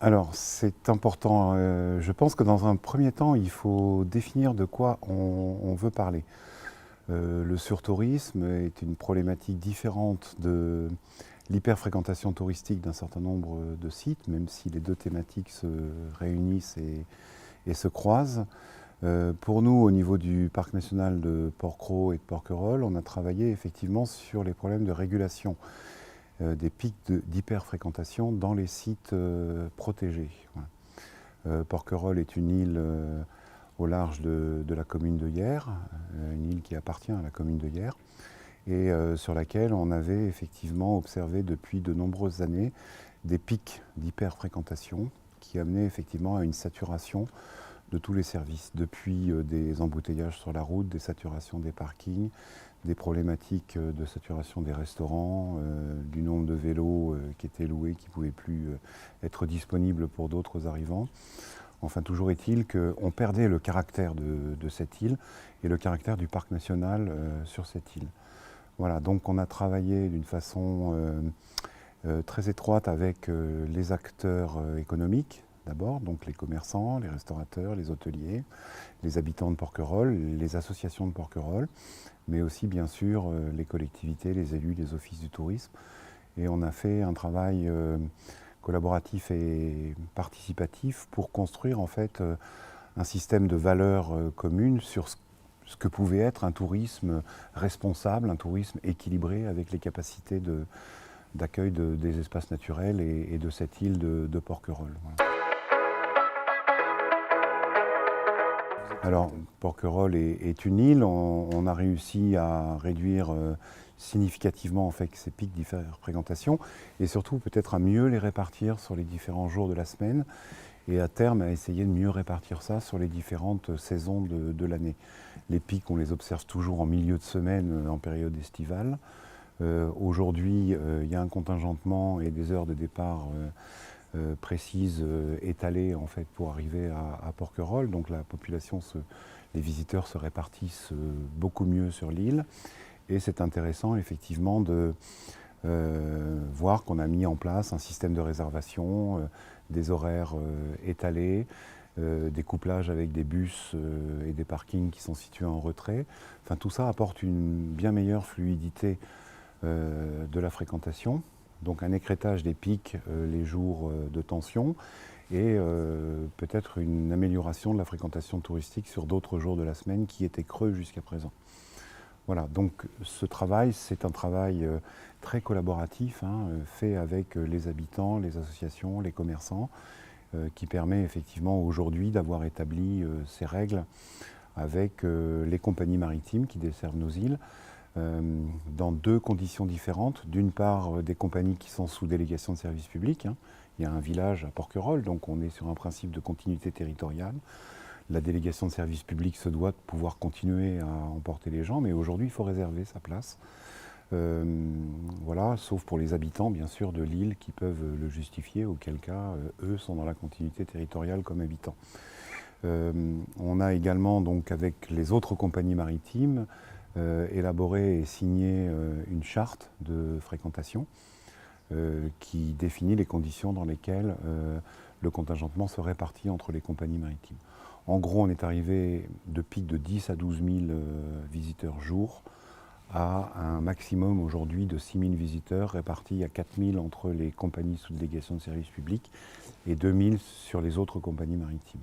Alors, c'est important. Je pense que dans un premier temps, il faut définir de quoi on veut parler. Le surtourisme est une problématique différente de l'hyperfréquentation touristique d'un certain nombre de sites, même si les deux thématiques se réunissent et se croisent. Pour nous, au niveau du parc national de Porquerolles et de Porquerolles, on a travaillé effectivement sur les problèmes de régulation des pics d'hyperfréquentation dans les sites protégés. Voilà. Porquerolles est une île au large de la commune de Yerres, une île qui appartient à la commune de Yerres, et sur laquelle on avait effectivement observé depuis de nombreuses années des pics d'hyperfréquentation qui amenaient effectivement à une saturation de tous les services, depuis des embouteillages sur la route, des saturations des parkings, des problématiques de saturation des restaurants, du nombre de vélos qui étaient loués, qui ne pouvaient plus être disponibles pour d'autres arrivants. Enfin, toujours est-il qu'on perdait le caractère de cette île et le caractère du parc national sur cette île. Voilà, donc on a travaillé d'une façon très étroite avec les acteurs économiques, d'abord, donc les commerçants, les restaurateurs, les hôteliers, les habitants de Porquerolles, les associations de Porquerolles, mais aussi bien sûr les collectivités, les élus, les offices du tourisme. Et on a fait un travail collaboratif et participatif pour construire en fait un système de valeurs communes sur ce que pouvait être un tourisme responsable, un tourisme équilibré avec les capacités d'accueil des espaces naturels et de cette île de Porquerolles. Voilà. Alors, Porquerolles est une île. On a réussi à réduire significativement en fait, ces pics d'hyperfréquentation et surtout peut-être à mieux les répartir sur les différents jours de la semaine et à terme à essayer de mieux répartir ça sur les différentes saisons de l'année. Les pics, on les observe toujours en milieu de semaine, en période estivale. Aujourd'hui, il y a un contingentement et des heures de départ précises, étalées en fait, pour arriver à Porquerolles. Donc la population, les visiteurs se répartissent beaucoup mieux sur l'île. Et c'est intéressant effectivement de voir qu'on a mis en place un système de réservation, des horaires étalés, des couplages avec des bus et des parkings qui sont situés en retrait. Enfin, tout ça apporte une bien meilleure fluidité de la fréquentation. Donc un écrêtage des pics les jours de tension et peut-être une amélioration de la fréquentation touristique sur d'autres jours de la semaine qui étaient creux jusqu'à présent. Voilà, donc ce travail, c'est un travail très collaboratif, hein, fait avec les habitants, les associations, les commerçants, qui permet effectivement aujourd'hui d'avoir établi ces règles avec les compagnies maritimes qui desservent nos îles, dans deux conditions différentes. D'une part, des compagnies qui sont sous délégation de service public. Hein. Il y a un village à Porquerolles, donc on est sur un principe de continuité territoriale. La délégation de service public se doit de pouvoir continuer à emporter les gens, mais aujourd'hui, il faut réserver sa place. Voilà, sauf pour les habitants, bien sûr, de l'île qui peuvent le justifier, auquel cas, eux sont dans la continuité territoriale comme habitants. On a également, donc, avec les autres compagnies maritimes, élaboré et signé une charte de fréquentation qui définit les conditions dans lesquelles le contingentement se répartit entre les compagnies maritimes. En gros, on est arrivé de pics de 10 à 12 000 visiteurs jour à un maximum aujourd'hui de 6 000 visiteurs répartis à 4 000 entre les compagnies sous délégation de service public et 2 000 sur les autres compagnies maritimes.